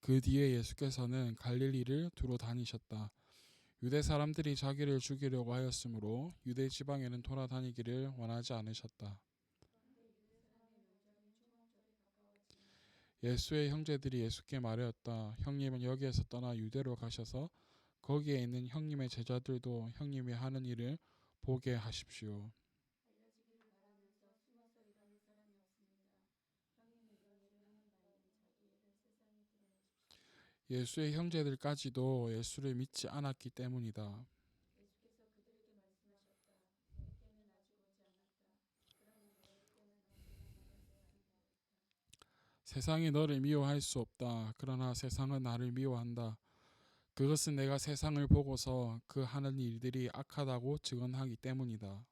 그 뒤에 예수께서는 갈릴리를 두루 다니셨다. 유대 사람들이 자기를 죽이려고 하였으므로 유대 지방에는 돌아다니기를 원하지 않으셨다. 예수의 형제들이 예수께 말하였다. 형님은 여기에서 떠나 유대로 가셔서 거기에 있는 형님의 제자들도 형님이 하는 일을 보게 하십시오. 예수의 형제들까지도 예수를 믿지 않았기 때문이다. 세상이 너를 미워할 수 없다. 그러나 세상은 나를 미워한다. 그것은 내가 세상을 보고서 그 하는 일들이 악하다고 증언하기 때문이다.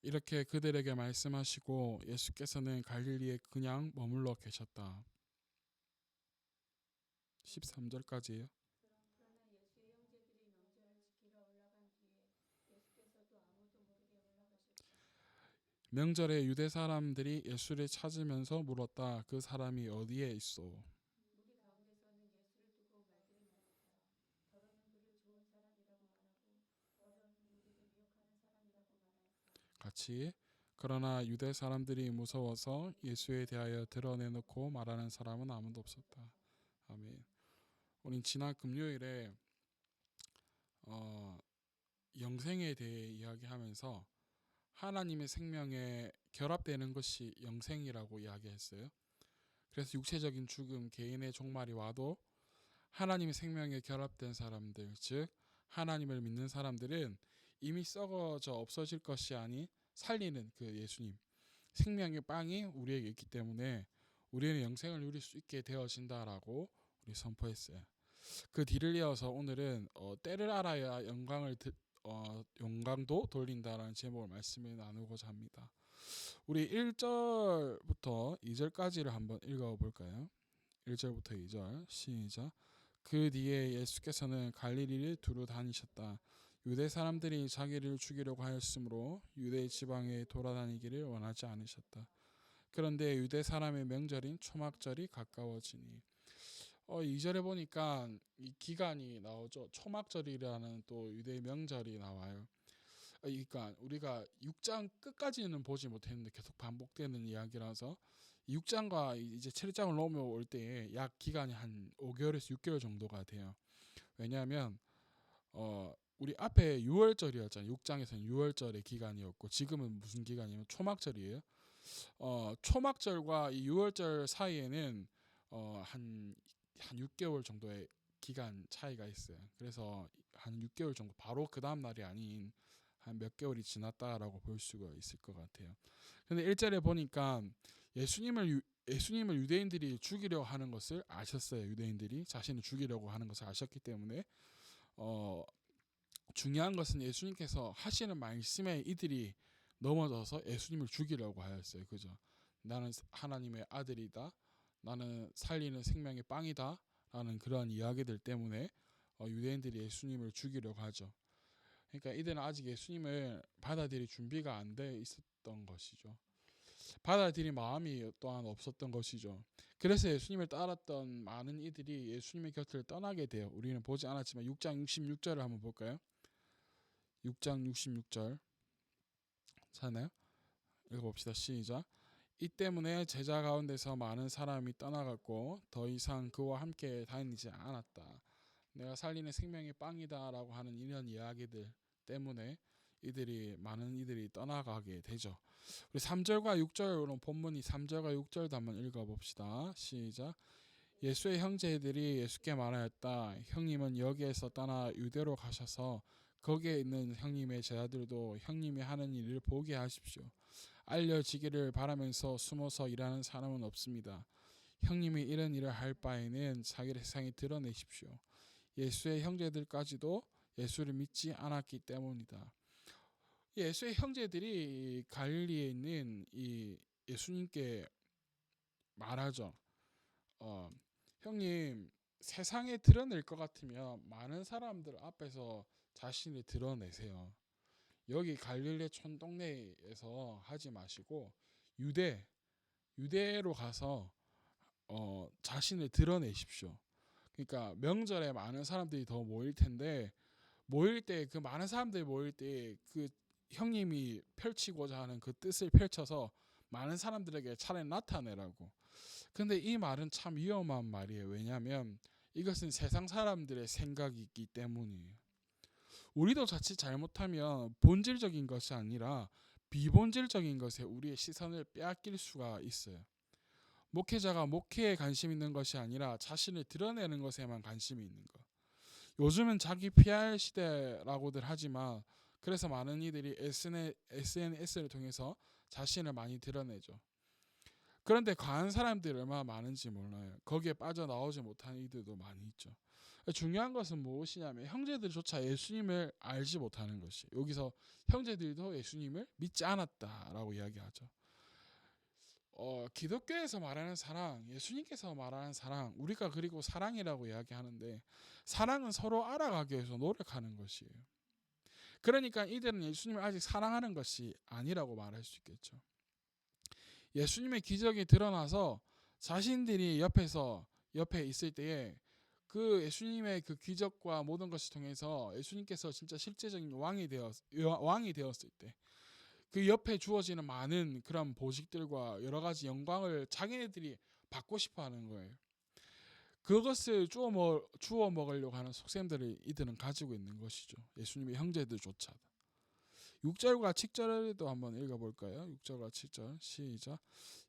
이렇게 그들에게 말씀하시고 예수께서는 갈릴리에 그냥 머물러 계셨다. 13절까지예요. 명절에 유대 사람들이 예수를 찾으면서 물었다. 그 사람이 어디에 있어? 같이. 그러나 유대 사람들이 무서워서 예수에 대하여 드러내놓고 말하는 사람은 아무도 없었다. 아멘. 우린 지난 금요일에 어, 영생에 대해 이야기하면서 하나님의 생명에 결합되는 것이 영생이라고 이야기했어요. 그래서 육체적인 죽음, 개인의 종말이 와도 하나님의 생명에 결합된 사람들, 즉 하나님을 믿는 사람들은 이미 썩어져 없어질 것이 아닌 살리는 그 예수님, 생명의 빵이 우리에게 있기 때문에 우리는 영생을 누릴 수 있게 되어진다라고 우리 선포했어요. 그 뒤를 이어서 오늘은 때를 알아야 영광도 돌린다라는 제목을 말씀을 나누고자 합니다. 우리 1절부터 2절까지를 한번 읽어볼까요? 1절부터 2절 시작. 그 뒤에 예수께서는 갈릴리를 두루 다니셨다. 유대 사람들이 자기를 죽이려고 하였으므로 유대 지방에 돌아다니기를 원하지 않으셨다. 그런데 유대 사람의 명절인 초막절이 가까워지니 2절에 보니까 이 기간이 나오죠. 초막절이라는 또 유대 명절이 나와요. 그러니까 우리가 6장 끝까지는 보지 못했는데 계속 반복되는 이야기라서 6장과 이제 7장을 넘어올 때에 약 기간이 한 5개월에서 6개월 정도가 돼요. 왜냐하면 우리 앞에 6월절이었잖아요. 6장에서는 6월절의 기간이었고 지금은 무슨 기간이냐면 초막절이에요. 초막절과 이 6월절 사이에는 한 6개월 정도의 기간 차이가 있어요. 그래서 한 6개월 정도 바로 그 다음 날이 아닌 한 몇 개월이 지났다라고 볼 수가 있을 것 같아요. 근데 1절에 보니까 예수님을 유대인들이 죽이려고 하는 것을 아셨어요. 유대인들이 자신을 죽이려고 하는 것을 아셨기 때문에 어, 중요한 것은 예수님께서 하시는 말씀에 이들이 넘어져서 예수님을 죽이려고 하였어요. 그죠? 나는 하나님의 아들이다. 나는 살리는 생명의 빵이다. 라는 그러한 이야기들 때문에 유대인들이 예수님을 죽이려고 하죠. 그러니까 이들은 아직 예수님을 받아들일 준비가 안 돼 있었던 것이죠. 받아들일 마음이 또한 없었던 것이죠. 그래서 예수님을 따랐던 많은 이들이 예수님의 곁을 떠나게 돼요. 우리는 보지 않았지만 6장 66절을 한번 볼까요? 6장 66절 찾나요? 읽어봅시다. 시작. 이 때문에 제자 가운데서 많은 사람이 떠나갔고 더 이상 그와 함께 다니지 않았다. 내가 살리는 생명의 빵이다라고 하는 이런 이야기들 때문에 많은 이들이 떠나가게 되죠. 우리 3절과 6절 본문이 3절과 6절도 한번 읽어봅시다. 시작. 예수의 형제들이 예수께 말하였다. 형님은 여기에서 떠나 유대로 가셔서 거기에 있는 형님의 제자들도 형님이 하는 일을 보게 하십시오. 알려지기를 바라면서 숨어서 일하는 사람은 없습니다. 형님이 이런 일을 할 바에는 자기를 세상에 드러내십시오. 예수의 형제들까지도 예수를 믿지 않았기 때문이다. 예수의 형제들이 갈릴리에 있는 이 예수님께 말하죠. 어, 형님 세상에 드러낼 것 같으면 많은 사람들 앞에서 자신을 드러내세요. 여기 갈릴리 촌동네에서 하지 마시고 유대로 가서 자신을 드러내십시오. 그러니까 명절에 많은 사람들이 더 모일 텐데 모일 때 그 많은 사람들이 모일 때 그 형님이 펼치고자 하는 그 뜻을 펼쳐서 많은 사람들에게 차라리 나타내라고. 근데 이 말은 참 위험한 말이에요. 왜냐하면 이것은 세상 사람들의 생각이기 때문이에요. 우리도 자칫 잘못하면 본질적인 것이 아니라 비본질적인 것에 우리의 시선을 빼앗길 수가 있어요. 목회자가 목회에 관심 있는 것이 아니라 자신을 드러내는 것에만 관심이 있는 것. 요즘은 자기 PR 시대라고들 하지만 그래서 많은 이들이 SNS를 통해서 자신을 많이 드러내죠. 그런데 과한 사람들이 얼마나 많은지 몰라요. 거기에 빠져나오지 못하는 이들도 많이 있죠. 중요한 것은 무엇이냐면 형제들조차 예수님을 알지 못하는 것이. 여기서 형제들도 예수님을 믿지 않았다라고 이야기하죠. 기독교에서 말하는 사랑, 예수님께서 말하는 사랑, 우리가 그리고 사랑이라고 이야기하는데 사랑은 서로 알아가기 위해서 노력하는 것이에요. 그러니까 이들은 예수님을 아직 사랑하는 것이 아니라고 말할 수 있겠죠. 예수님의 기적이 드러나서 자신들이 옆에 있을 때에 그 예수님의 그 기적과 모든 것을 통해서 예수님께서 진짜 실제적인 왕이 되었을 때 그 옆에 주어지는 많은 그런 보식들과 여러 가지 영광을 자기네들이 받고 싶어 하는 거예요. 그것을 주워 먹으려고 하는 속셈들을 이들은 가지고 있는 것이죠. 예수님의 형제들조차도. 6절과 7절도 한번 읽어볼까요? 6절과 7절 시작.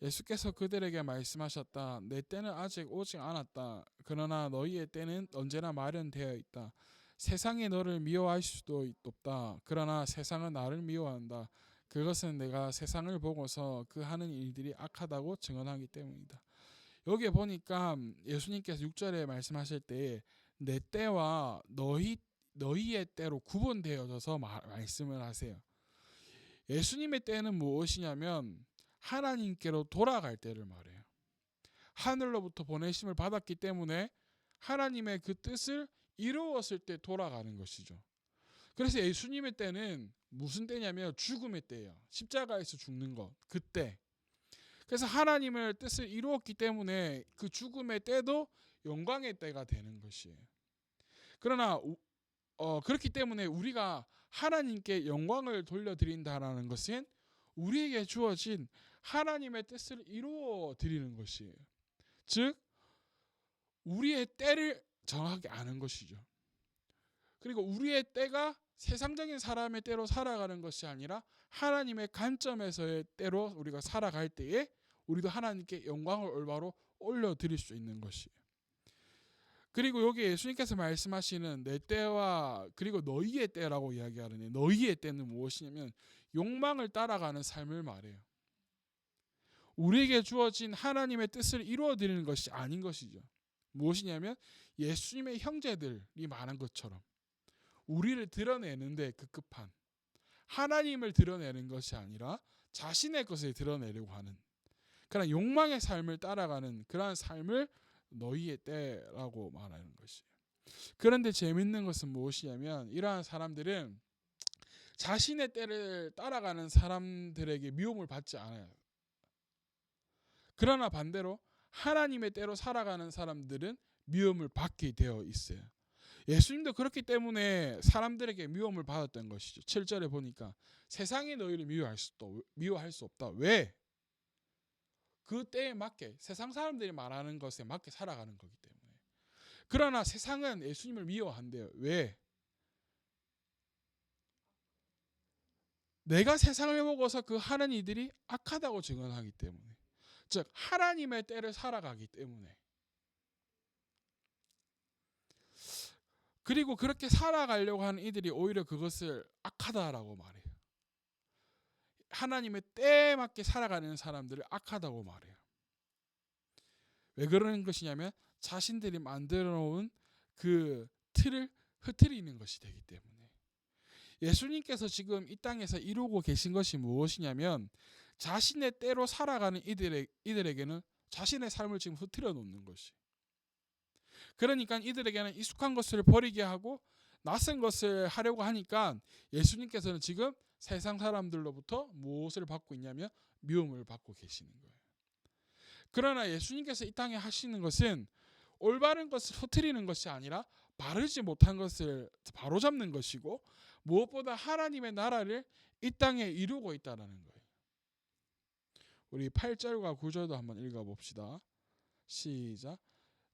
예수께서 그들에게 말씀하셨다. 내 때는 아직 오지 않았다. 그러나 너희의 때는 언제나 마련되어 있다. 세상이 너를 미워할 수도 없다. 그러나 세상은 나를 미워한다. 그것은 내가 세상을 보고서 그 하는 일들이 악하다고 증언하기 때문이다. 여기에 보니까 예수님께서 6절에 말씀하실 때 내 때와 너희의 때로 구분되어져서 말씀을 하세요. 예수님의 때는 무엇이냐면 하나님께로 돌아갈 때를 말해요. 하늘로부터 보내심을 받았기 때문에 하나님의 그 뜻을 이루었을 때 돌아가는 것이죠. 그래서 예수님의 때는 무슨 때냐면 죽음의 때예요. 십자가에서 죽는 것, 그때. 그래서 하나님의 뜻을 이루었기 때문에 그 죽음의 때도 영광의 때가 되는 것이에요. 그러나 그렇기 때문에 우리가 하나님께 영광을 돌려드린다라는 것은 우리에게 주어진 하나님의 뜻을 이루어 드리는 것이에요. 즉 우리의 때를 정확하게 아는 것이죠. 그리고 우리의 때가 세상적인 사람의 때로 살아가는 것이 아니라 하나님의 관점에서의 때로 우리가 살아갈 때에 우리도 하나님께 영광을 올바로 올려드릴 수 있는 것이에요. 그리고 여기 예수님께서 말씀하시는 내 때와 그리고 너희의 때라고 이야기하는 너희의 때는 무엇이냐면 욕망을 따라가는 삶을 말해요. 우리에게 주어진 하나님의 뜻을 이루어드리는 것이 아닌 것이죠. 무엇이냐면 예수님의 형제들이 말한 것처럼 우리를 드러내는데 급급한 하나님을 드러내는 것이 아니라 자신의 것을 드러내려고 하는 그런 욕망의 삶을 따라가는 그러한 삶을 너희의 때라고 말하는 것이에요. 그런데 재밌는 것은 무엇이냐면 이러한 사람들은 자신의 때를 따라가는 사람들에게 미움을 받지 않아요. 그러나 반대로 하나님의 때로 살아가는 사람들은 미움을 받게 되어 있어요. 예수님도 그렇기 때문에 사람들에게 미움을 받았던 것이죠. 7절에 보니까 세상이 너희를 미워할 수 없다. 왜? 그 때에 맞게 세상 사람들이 말하는 것에 맞게 살아가는 거기 때문에. 그러나 세상은 예수님을 미워한대요. 왜? 내가 세상을 보고서 그 하는 이들이 악하다고 증언하기 때문에. 즉 하나님의 때를 살아가기 때문에. 그리고 그렇게 살아가려고 하는 이들이 오히려 그것을 악하다라고 말해요. 하나님의 때에 맞게 살아가는 사람들을 악하다고 말해요. 왜 그러는 것이냐면 자신들이 만들어 놓은 그 틀을 흐트리는 것이 되기 때문에. 예수님께서 지금 이 땅에서 이루고 계신 것이 무엇이냐면 자신의 때로 살아가는 이들에게는 자신의 삶을 지금 흐트려 놓는 것이. 그러니까 이들에게는 익숙한 것을 버리게 하고 낯선 것을 하려고 하니까 예수님께서는 지금 세상 사람들로부터 무엇을 받고 있냐면 미움을 받고 계시는 거예요. 그러나 예수님께서 이 땅에 하시는 것은 올바른 것을 흐트리는 것이 아니라 바르지 못한 것을 바로잡는 것이고, 무엇보다 하나님의 나라를 이 땅에 이루고 있다는 거예요. 우리 8절과 9절도 한번 읽어봅시다. 시작.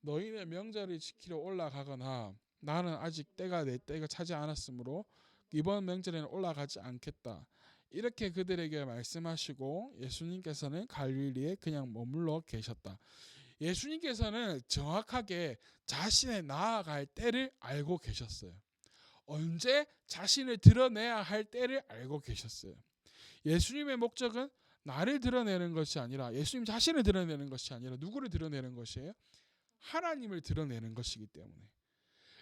너희는 명절을 지키러 올라가거나 나는 아직 내 때가 차지 않았으므로 이번 명절에는 올라가지 않겠다. 이렇게 그들에게 말씀하시고 예수님께서는 갈릴리에 그냥 머물러 계셨다. 예수님께서는 정확하게 자신의 나아갈 때를 알고 계셨어요. 언제 자신을 드러내야 할 때를 알고 계셨어요. 예수님의 목적은 나를 드러내는 것이 아니라, 예수님 자신을 드러내는 것이 아니라 누구를 드러내는 것이에요? 하나님을 드러내는 것이기 때문에.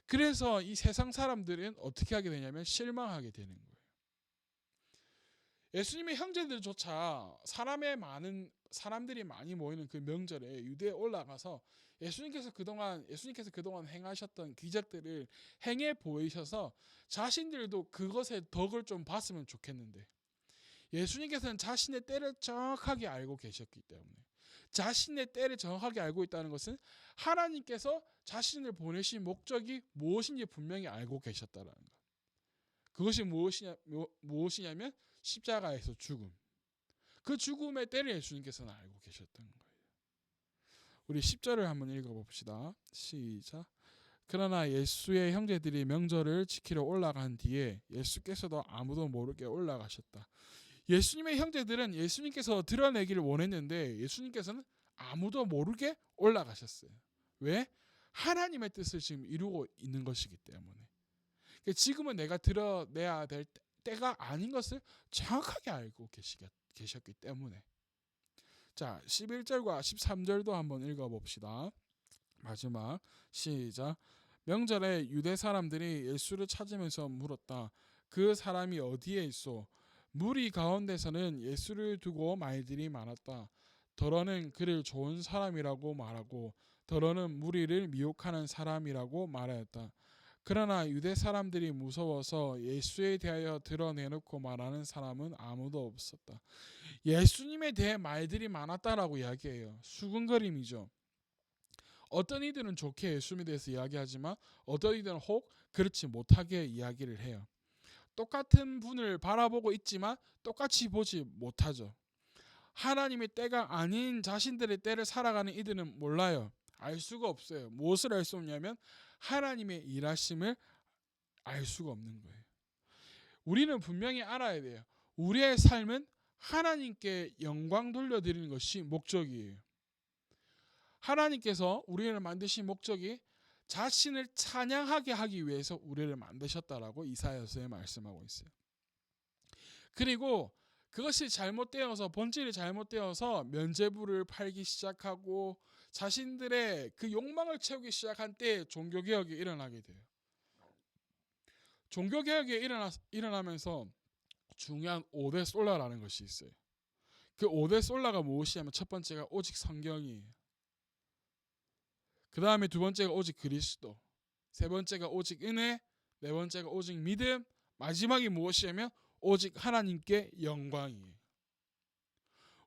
그래서 이 세상 사람들은 어떻게 하게 되냐면 실망하게 되는 거예요. 예수님의 형제들조차 사람들이 많이 모이는 그 명절에 유대에 올라가서 예수님께서 그동안 행하셨던 기적들을 행해 보이셔서 자신들도 그것의 덕을 좀 봤으면 좋겠는데, 예수님께서는 자신의 때를 정확하게 알고 계셨기 때문에, 자신의 때를 정확하게 알고 있다는 것은 하나님께서 자신을 보내신 목적이 무엇인지 분명히 알고 계셨다는 것. 그것이 무엇이냐면 십자가에서 죽음. 그 죽음의 때를 예수님께서는 알고 계셨던 거예요. 우리 10절을 한번 읽어봅시다. 시작. 그러나 예수의 형제들이 명절을 지키러 올라간 뒤에 예수께서도 아무도 모르게 올라가셨다. 예수님의 형제들은 예수님께서 드러내기를 원했는데 예수님께서는 아무도 모르게 올라가셨어요. 왜? 하나님의 뜻을 지금 이루고 있는 것이기 때문에. 지금은 내가 드러내야 될 때가 아닌 것을 정확하게 알고 계셨기 때문에. 자, 11절과 13절도 한번 읽어봅시다. 마지막. 시작. 명절에 유대 사람들이 예수를 찾으면서 물었다. 그 사람이 어디에 있어? 무리 가운데서는 예수를 두고 말들이 많았다. 더러는 그를 좋은 사람이라고 말하고 더러는 무리를 미혹하는 사람이라고 말하였다. 그러나 유대 사람들이 무서워서 예수에 대하여 드러내놓고 말하는 사람은 아무도 없었다. 예수님에 대해 말들이 많았다라고 이야기해요. 수군거림이죠. 어떤 이들은 좋게 예수님에 대해서 이야기하지만 어떤 이들은 혹 그렇지 못하게 이야기를 해요. 똑같은 분을 바라보고 있지만 똑같이 보지 못하죠. 하나님의 때가 아닌 자신들의 때를 살아가는 이들은 몰라요. 알 수가 없어요. 무엇을 알 수 없냐면 하나님의 일하심을 알 수가 없는 거예요. 우리는 분명히 알아야 돼요. 우리의 삶은 하나님께 영광 돌려드리는 것이 목적이에요. 하나님께서 우리를 만드신 목적이 자신을 찬양하게 하기 위해서 우리를 만드셨다라고 이사야서에 말씀하고 있어요. 그리고 그것이 잘못되어서, 본질이 잘못되어서 면죄부를 팔기 시작하고 자신들의 그 욕망을 채우기 시작한 때에 종교개혁이 일어나게 돼요. 종교개혁이 일어나면서 중요한 5대 솔라라는 것이 있어요. 그 5대 솔라가 무엇이냐면 첫 번째가 오직 성경이에요. 그 다음에 두 번째가 오직 그리스도, 세 번째가 오직 은혜, 네 번째가 오직 믿음, 마지막이 무엇이냐면 오직 하나님께 영광이에요.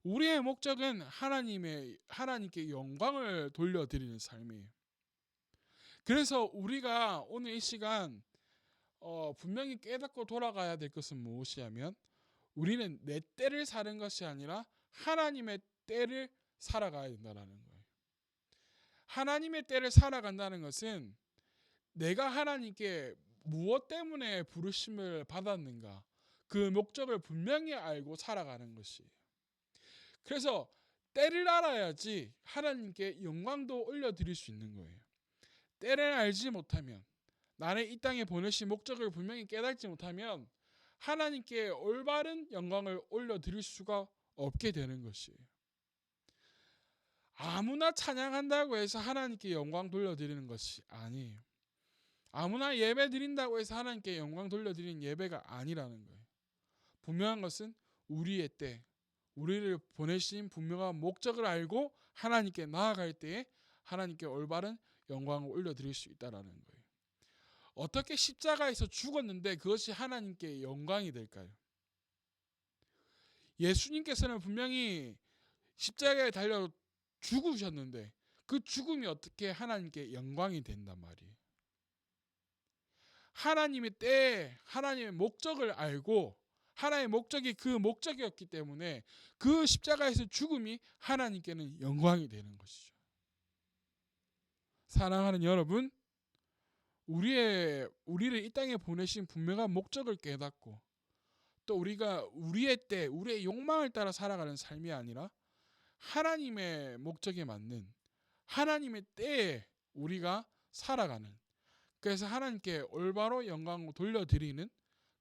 우리의 목적은 하나님께 영광을 돌려드리는 삶이에요. 그래서 우리가 오늘 이 시간 분명히 깨닫고 돌아가야 될 것은 무엇이냐면 우리는 내 때를 사는 것이 아니라 하나님의 때를 살아가야 된다는 거예요. 하나님의 때를 살아간다는 것은 내가 하나님께 무엇 때문에 부르심을 받았는가, 그 목적을 분명히 알고 살아가는 것이에요. 그래서 때를 알아야지 하나님께 영광도 올려드릴 수 있는 거예요. 때를 알지 못하면, 나를 이 땅에 보내신 목적을 분명히 깨닫지 못하면 하나님께 올바른 영광을 올려드릴 수가 없게 되는 것이에요. 아무나 찬양한다고 해서 하나님께 영광 돌려드리는 것이 아니에요. 아무나 예배 드린다고 해서 하나님께 영광 돌려드리는 예배가 아니라는 거예요. 분명한 것은 우리의 때, 우리를 보내신 분명한 목적을 알고 하나님께 나아갈 때에 하나님께 올바른 영광을 올려드릴 수 있다는 거예요. 어떻게 십자가에서 죽었는데 그것이 하나님께 영광이 될까요? 예수님께서는 분명히 십자가에 달려 죽으셨는데 그 죽음이 어떻게 하나님께 영광이 된단 말이에요. 하나님의 때에 하나님의 목적을 알고 하나님의 목적이 그 목적이었기 때문에 그 십자가에서 죽음이 하나님께는 영광이 되는 것이죠. 사랑하는 여러분, 우리를 이 땅에 보내신 분명한 목적을 깨닫고 또 우리가 우리의 때, 우리의 욕망을 따라 살아가는 삶이 아니라 하나님의 목적에 맞는 하나님의 때에 우리가 살아가는, 그래서 하나님께 올바로 영광을 돌려드리는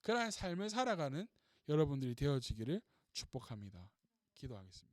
그러한 삶을 살아가는 여러분들이 되어지기를 축복합니다. 기도하겠습니다.